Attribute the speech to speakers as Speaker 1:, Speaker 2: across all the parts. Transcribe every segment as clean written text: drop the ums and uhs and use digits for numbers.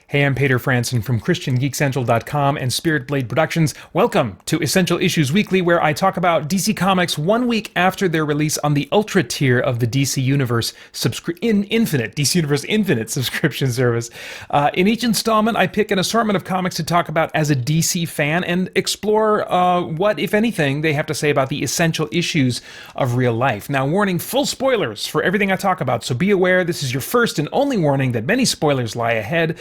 Speaker 1: Hey, I'm Peter Franson from christiangeekcentral.com and Spirit Blade Productions. Welcome to Essential Issues Weekly, where I talk about DC Comics 1 week after their release on the Ultra tier of the DC Universe DC Universe Infinite subscription service. In each installment, I pick an assortment of comics to talk about as a DC fan and explore what, if anything, they have to say about the essential issues of real life. Now, warning, full spoilers for everything I talk about, so be aware this is your first and only warning that many spoilers lie ahead.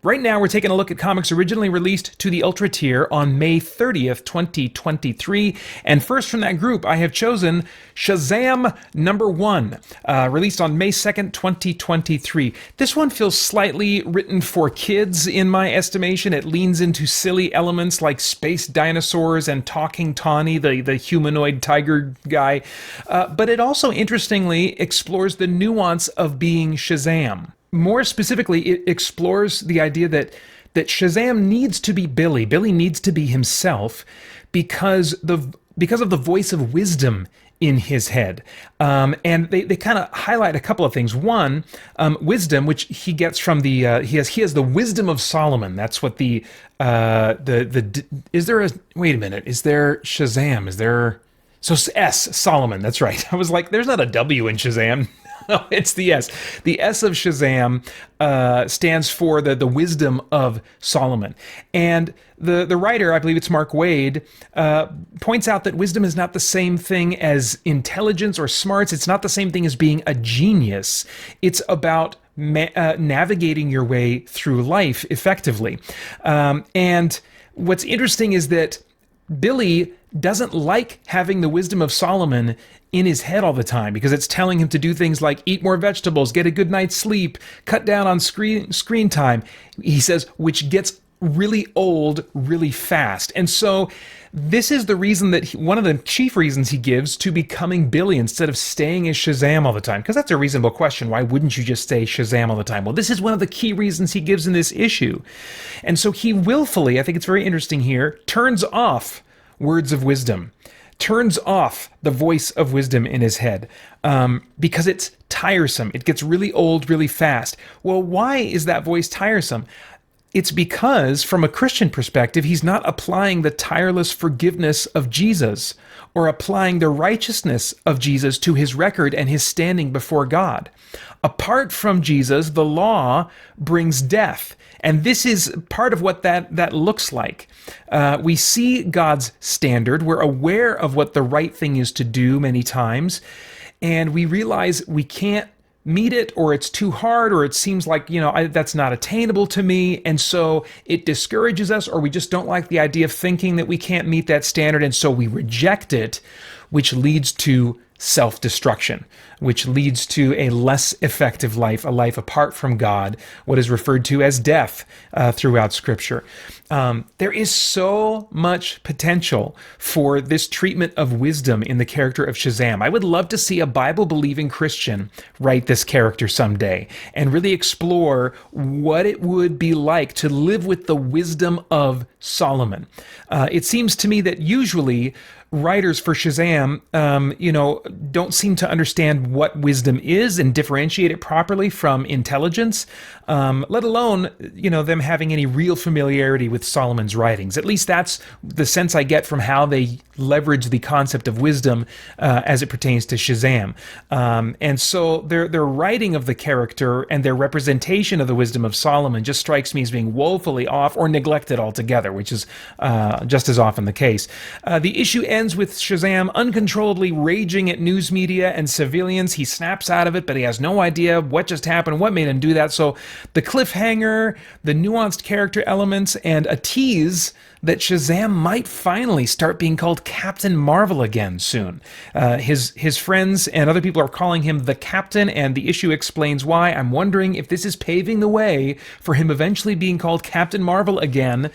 Speaker 1: Right now, we're taking a look at comics originally released to the Ultra tier on May 30th, 2023. And first from that group, I have chosen Shazam #1, released on May 2nd, 2023. This one feels slightly written for kids, in my estimation. It leans into silly elements like space dinosaurs and Talking Tawny, the humanoid tiger guy. But it also, interestingly, explores the nuance of being Shazam. More specifically, it explores the idea that Shazam needs to be Billy. Billy needs to be himself because of the voice of wisdom in his head. And they kind of highlight a couple of things. One, wisdom, which he gets from he has the wisdom of Solomon. That's what is there Shazam? Is there, so S, Solomon, that's right. I was like, there's not a W in Shazam. No, it's the S. The S of Shazam stands for the wisdom of Solomon. And the writer, I believe it's Mark Waid, points out that wisdom is not the same thing as intelligence or smarts. It's not the same thing as being a genius. It's about navigating your way through life effectively. And what's interesting is that Billy doesn't like having the wisdom of Solomon in his head all the time, because it's telling him to do things like eat more vegetables, get a good night's sleep, cut down on screen time. He says, which gets really old really fast. And so this is the reason that one of the chief reasons he gives to becoming Billy instead of staying as Shazam all the time. Because that's a reasonable question. Why wouldn't you just stay Shazam all the time? Well, this is one of the key reasons he gives in this issue. And so he willfully, I think it's very interesting here, turns off words of wisdom, turns off the voice of wisdom in his head, because it's tiresome. It gets really old really fast. Well, why is that voice tiresome? It's because, from a Christian perspective, he's not applying the tireless forgiveness of Jesus or applying the righteousness of Jesus to his record and his standing before God. Apart from Jesus, the law brings death. And this is part of what that looks like. We see God's standard. We're aware of what the right thing is to do many times. And we realize we can't meet it, or it's too hard, or it seems like, that's not attainable to me. And so it discourages us, or we just don't like the idea of thinking that we can't meet that standard. And so we reject it, which leads to self-destruction, which leads to a less effective life, a life apart from God, what is referred to as death throughout Scripture. There is so much potential for this treatment of wisdom in the character of Shazam. I would love to see a Bible-believing Christian write this character someday and really explore what it would be like to live with the wisdom of Solomon. It seems to me that usually writers for Shazam, don't seem to understand what wisdom is and differentiate it properly from intelligence, let alone, them having any real familiarity with Solomon's writings. At least that's the sense I get from how they leverage the concept of wisdom as it pertains to Shazam. And so their writing of the character and their representation of the wisdom of Solomon just strikes me as being woefully off or neglected altogether, which is just as often the case. The issue ends with Shazam uncontrollably raging at news media and civilians. He snaps out of it, but he has no idea what just happened, what made him do that. So the cliffhanger, the nuanced character elements, and a tease that Shazam might finally start being called Captain Marvel again soon. His friends and other people are calling him the Captain, and the issue explains why. I'm wondering if this is paving the way for him eventually being called Captain Marvel again,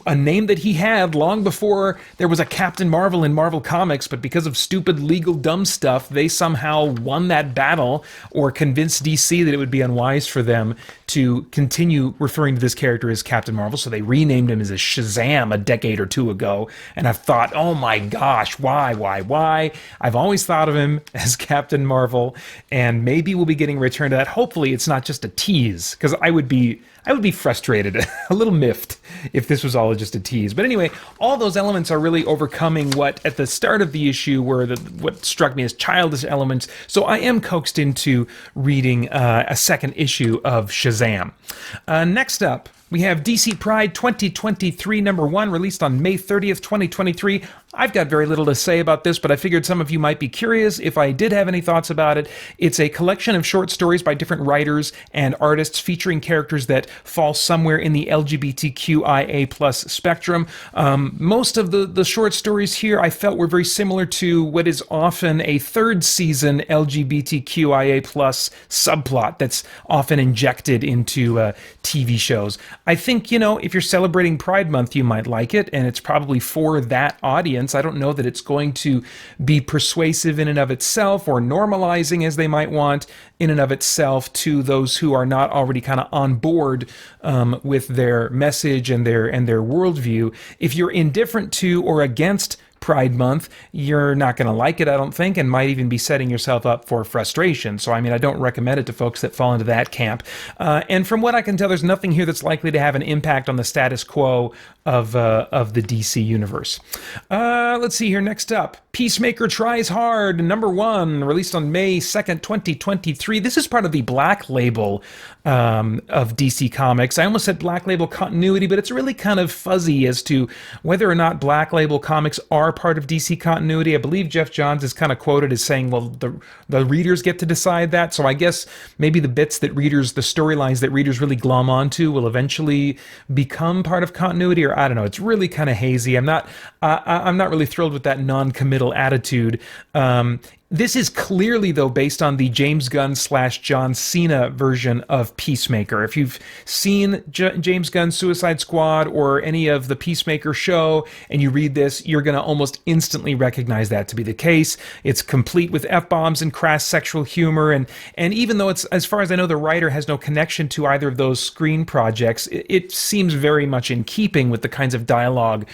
Speaker 1: a name that he had long before there was a Captain Marvel in Marvel Comics, but because of stupid legal dumb stuff, they somehow won that battle or convinced DC that it would be unwise for them to continue referring to this character as Captain Marvel, so they renamed him as a Shazam a decade or two ago. And I've thought, oh my gosh, why? I've always thought of him as Captain Marvel, and maybe we'll be getting a return to that. Hopefully it's not just a tease, because I would be frustrated, a little miffed, if this was all just a tease. But anyway, all those elements are really overcoming what at the start of the issue were what struck me as childish elements. So I am coaxed into reading a second issue of Shazam. Next up, we have DC Pride 2023 number 1, released on May 30th, 2023. I've got very little to say about this, but I figured some of you might be curious if I did have any thoughts about it. It's a collection of short stories by different writers and artists featuring characters that fall somewhere in the LGBTQIA+ spectrum. Most of the short stories here I felt were very similar to what is often a third season LGBTQIA+ subplot that's often injected into TV shows. I think, if you're celebrating Pride Month, you might like it, and it's probably for that audience. I don't know that it's going to be persuasive in and of itself, or normalizing, as they might want, in and of itself to those who are not already kind of on board with their message and their worldview. If you're indifferent to or against Pride Month, you're not going to like it, I don't think, and might even be setting yourself up for frustration. So, I don't recommend it to folks that fall into that camp. And from what I can tell, there's nothing here that's likely to have an impact on the status quo of the DC universe. Let's see here. Next up, Peacemaker Tries Hard, number 1, released on May 2nd, 2023. This is part of the Black Label of DC Comics. I almost said Black Label continuity, but it's really kind of fuzzy as to whether or not Black Label comics are part of DC continuity. I believe Jeff Johns is kind of quoted as saying, well, the readers get to decide that. So I guess maybe the storylines that readers really glom onto will eventually become part of continuity, or I don't know. It's really kind of hazy. I'm not really thrilled with that non-committal attitude. This is clearly, though, based on the James Gunn / John Cena version of Peacemaker. If you've seen James Gunn's Suicide Squad or any of the Peacemaker show, and you read this, you're going to almost instantly recognize that to be the case. It's complete with F-bombs and crass sexual humor, and even though it's, as far as I know, the writer has no connection to either of those screen projects, it seems very much in keeping with the kinds of dialogue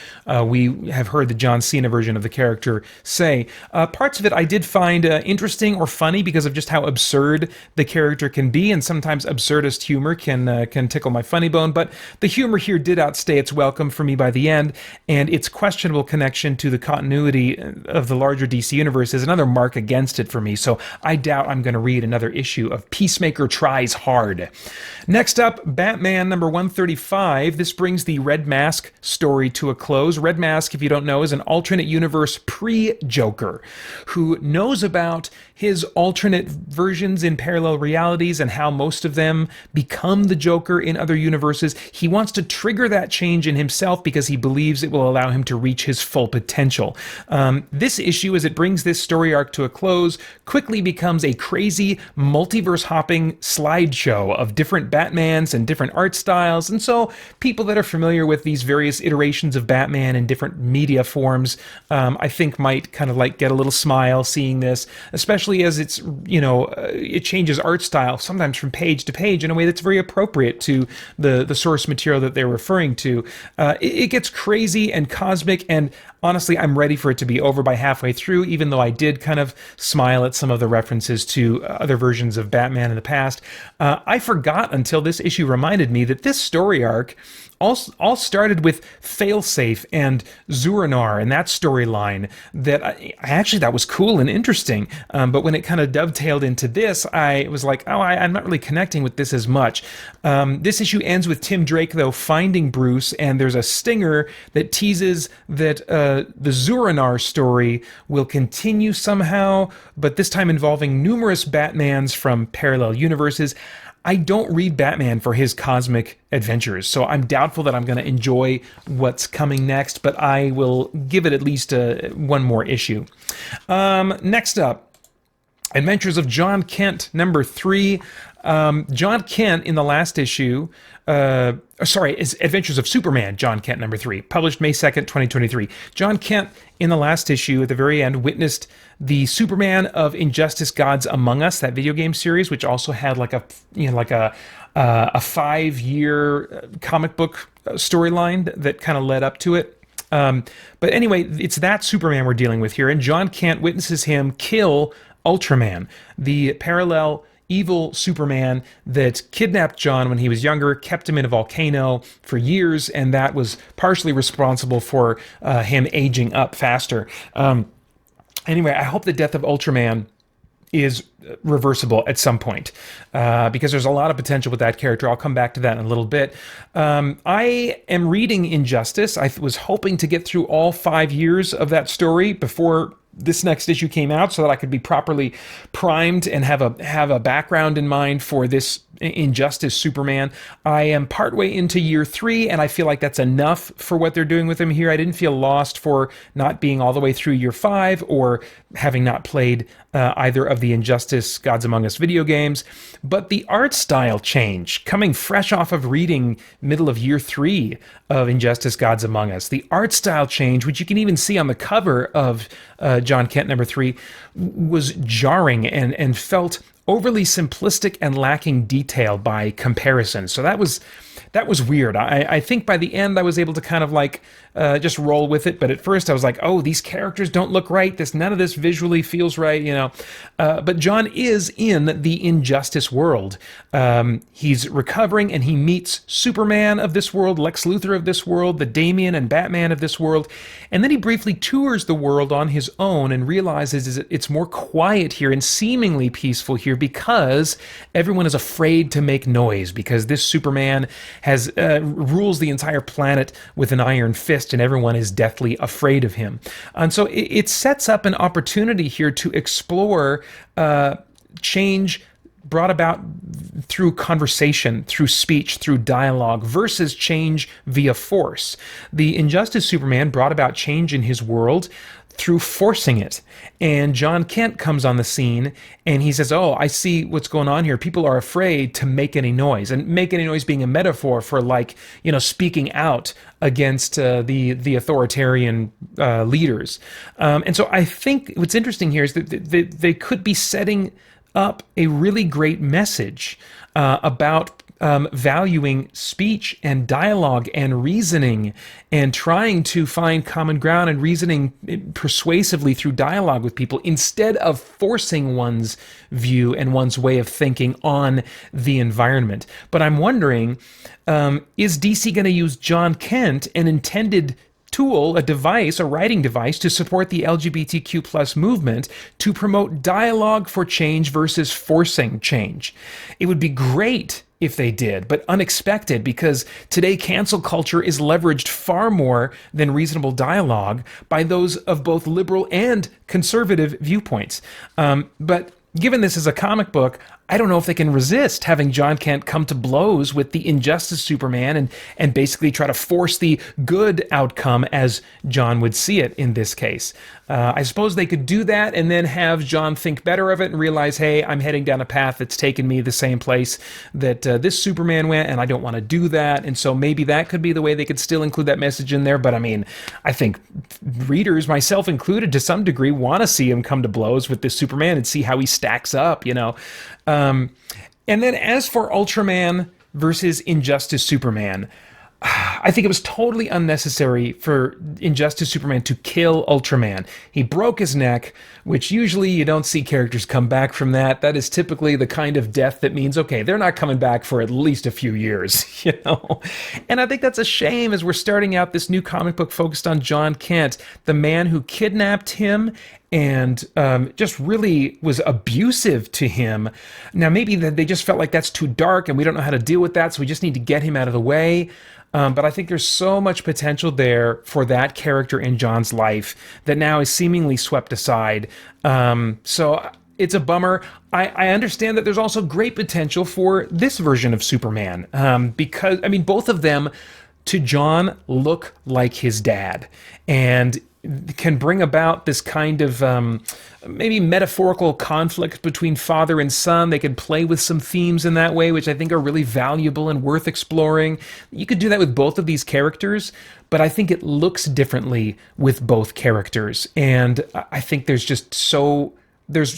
Speaker 1: we have heard the John Cena version of the character say. Parts of it I did find interesting or funny because of just how absurd the character can be, and sometimes absurdist humor can tickle my funny bone, but the humor here did outstay its welcome for me by the end, and its questionable connection to the continuity of the larger DC universe is another mark against it for me, so I doubt I'm going to read another issue of Peacemaker Tries Hard. Next up, Batman number 135. This brings the Red Mask story to a close. Red Mask, if you don't know, is an alternate universe pre-Joker who knows about his alternate versions in parallel realities and how most of them become the Joker in other universes. He wants to trigger that change in himself because he believes it will allow him to reach his full potential. This issue, as it brings this story arc to a close, quickly becomes a crazy multiverse-hopping slideshow of different Batmans and different art styles, and so people that are familiar with these various iterations of Batman in different media forms, I think might kind of like get a little smile seeing this, especially as it's, it changes art style sometimes from page to page in a way that's very appropriate to the source material that they're referring to. It gets crazy and cosmic, and honestly, I'm ready for it to be over by halfway through, even though I did kind of smile at some of the references to other versions of Batman in the past. I forgot until this issue reminded me that this story arc all started with Failsafe and Zuranar and that storyline that I actually thought was cool and interesting. But when it kind of dovetailed into this, I was like, I'm not really connecting with this as much. This issue ends with Tim Drake, though, finding Bruce, and there's a stinger that teases that the Zuranar story will continue somehow, but this time involving numerous Batmans from parallel universes. I don't read Batman for his cosmic adventures, so I'm doubtful that I'm going to enjoy what's coming next, but I will give it at least one more issue. Next up, Adventures of Jon Kent, number 3. Jon Kent in the last issue, is Adventures of Superman, Jon Kent, number 3, published May 2nd, 2023. Jon Kent in the last issue, at the very end, witnessed the Superman of Injustice Gods Among Us, that video game series, which also had like a 5-year comic book storyline that kind of led up to it. But anyway, it's that Superman we're dealing with here, and Jon Kent witnesses him kill Ultraman, the parallel evil Superman that kidnapped John when he was younger, kept him in a volcano for years, and that was partially responsible for him aging up faster. Anyway, I hope the death of Ultraman is reversible at some point, because there's a lot of potential with that character. I'll come back to that in a little bit. I am reading Injustice. I was hoping to get through all 5 years of that story before this next issue came out, so that I could be properly primed and have a background in mind for this Injustice Superman. I am partway into year 3, and I feel like that's enough for what they're doing with him here. I didn't feel lost for not being all the way through year 5 or having not played either of the Injustice Gods Among Us video games. But the art style change, coming fresh off of reading middle of year 3 of Injustice Gods Among Us, the art style change, which you can even see on the cover of Jon Kent number 3, was jarring and felt overly simplistic and lacking detail by comparison. So that was weird. I think by the end I was able to kind of like just roll with it, but at first I was like, oh, these characters don't look right. None of this visually feels right, you know. But John is in the Injustice world. He's recovering, and he meets Superman of this world, Lex Luthor of this world, the Damian and Batman of this world, and then he briefly tours the world on his own and realizes it's more quiet here and seemingly peaceful here because everyone is afraid to make noise, because this Superman has rules the entire planet with an iron fist, and everyone is deathly afraid of him. And so it sets up an opportunity here to explore change brought about through conversation, through speech, through dialogue, versus change via force. The Injustice Superman brought about change in his world through forcing it. And Jon Kent comes on the scene, and he says, oh, I see what's going on here. People are afraid to make any noise, and make any noise being a metaphor for, like, you know, speaking out against the authoritarian leaders. And so I think what's interesting here is that they could be setting up a really great message about valuing speech and dialogue and reasoning, and trying to find common ground and reasoning persuasively through dialogue with people, instead of forcing one's view and one's way of thinking on the environment. But I'm wondering, is DC going to use Jon Kent, an intended tool, a device, a writing device, to support the LGBTQ plus movement, to promote dialogue for change versus forcing change? It would be great if they did, but unexpected, because today cancel culture is leveraged far more than reasonable dialogue by those of both liberal and conservative viewpoints. But given this is a comic book, I don't know if they can resist having Jon Kent come to blows with the Injustice Superman and basically try to force the good outcome as John would see it in this case. I suppose they could do that and then have John think better of it and realize, hey, I'm heading down a path that's taken me the same place that this Superman went, and I don't want to do that. And so maybe that could be the way they could still include that message in there. But I mean, I think readers, myself included, to some degree, want to see him come to blows with this Superman and see how he stacks up, you know. And then as for Ultraman versus Injustice Superman, I think it was totally unnecessary for Injustice Superman to kill Ultraman. He broke his neck, which usually you don't see characters come back from that. That is typically the kind of death that means, okay, they're not coming back for at least a few years, you know? And I think that's a shame, as we're starting out this new comic book focused on Jon Kent, the man who kidnapped him and just really was abusive to him. Now, maybe they just felt like that's too dark and we don't know how to deal with that, so we just need to get him out of the way. But I think there's so much potential there for that character in John's life that now is seemingly swept aside. So it's a bummer. I understand that there's also great potential for this version of Superman, because, I mean, both of them to John look like his dad. And can bring about this kind of maybe metaphorical conflict between father and son. They can play with some themes in that way, which I think are really valuable and worth exploring. You could do that with both of these characters, but I think it looks differently with both characters. And I think there's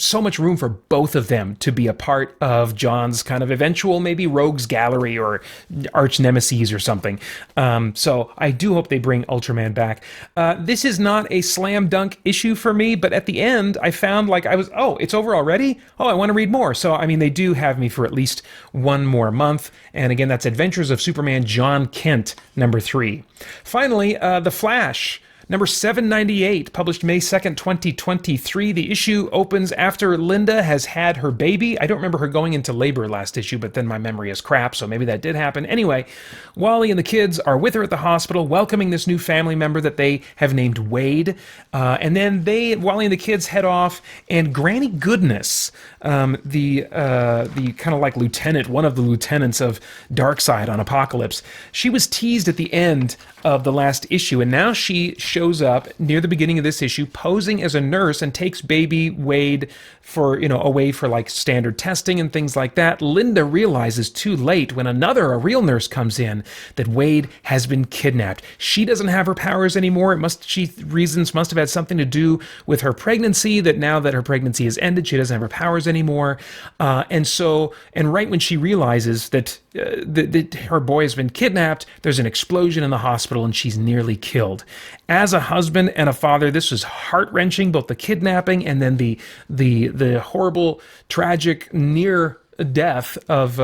Speaker 1: so much room for both of them to be a part of Jon's kind of eventual maybe rogues gallery or arch nemesis or something. So I do hope they bring Ultraman back. This is not a slam dunk issue for me, but at the end I found it's over already? Oh, I want to read more. So, I mean, they do have me for at least one more month. And again, that's Adventures of Superman Jon Kent, number 3. Finally, The Flash. Number 798, published May 2nd, 2023. The issue opens after Linda has had her baby. I don't remember her going into labor last issue, but then my memory is crap, so maybe that did happen. Anyway, Wally and the kids are with her at the hospital, welcoming this new family member that they have named Wade. And then Wally and the kids head off, and Granny Goodness, the kind of like lieutenant, one of the lieutenants of Darkseid on Apocalypse, she was teased at the end of the last issue, and now she shows up near the beginning of this issue posing as a nurse and takes baby Wade away for like standard testing and things like that. Linda realizes too late when a real nurse comes in that Wade has been kidnapped. She doesn't have her powers anymore. Reasons must have had something to do with her pregnancy, that now that her pregnancy has ended, she doesn't have her powers anymore. And right when she realizes that her boy has been kidnapped, there's an explosion in the hospital and she's nearly killed. As a husband and a father, this was heart-wrenching, both the kidnapping and then the horrible, tragic, near death of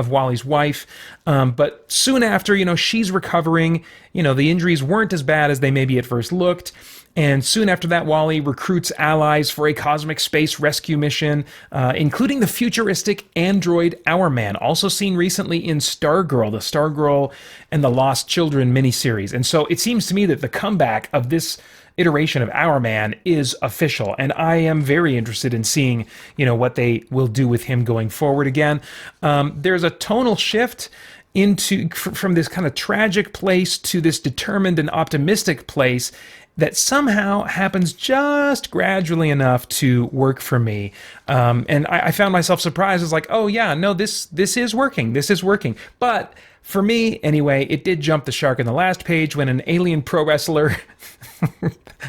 Speaker 1: Wally's wife. But soon after, she's recovering. The injuries weren't as bad as they maybe at first looked. And soon after that, Wally recruits allies for a cosmic space rescue mission, including the futuristic android Hourman, also seen recently in Stargirl, the Stargirl and the Lost Children miniseries. And so it seems to me that the comeback of this iteration of Hourman is official, and I am very interested in seeing, what they will do with him going forward again. There's a tonal shift from this kind of tragic place to this determined and optimistic place that somehow happens just gradually enough to work for me. And I found myself surprised. It's like, oh yeah, no, this is working. This is working. But for me, anyway, it did jump the shark in the last page when an alien pro wrestler,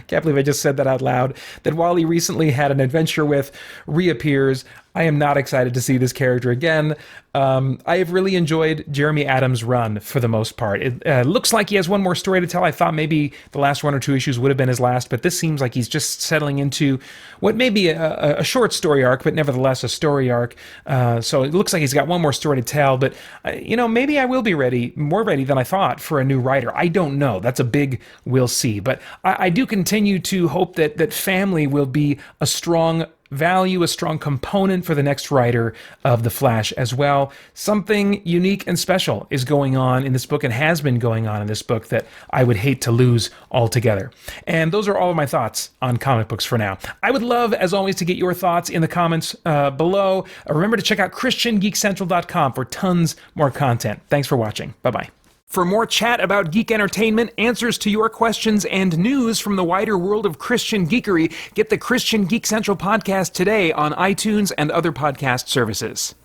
Speaker 1: can't believe I just said that out loud, that Wally recently had an adventure with, reappears. I am not excited to see this character again. I have really enjoyed Jeremy Adams' run for the most part. It looks like he has one more story to tell. I thought maybe the last one or two issues would have been his last, but this seems like he's just settling into what may be a short story arc, but nevertheless a story arc. So it looks like he's got one more story to tell, but maybe I will be more ready than I thought for a new writer. I don't know. That's a big we'll see. But I do continue to hope that family will be a strong value, a strong component for the next writer of The Flash as well. Something unique and special is going on in this book and has been going on in this book that I would hate to lose altogether. And those are all of my thoughts on comic books for now. I would love, as always, to get your thoughts in the comments below. Remember to check out christiangeekcentral.com for tons more content. Thanks for watching. Bye-bye. For more chat about geek entertainment, answers to your questions, and news from the wider world of Christian geekery, get the Christian Geek Central podcast today on iTunes and other podcast services.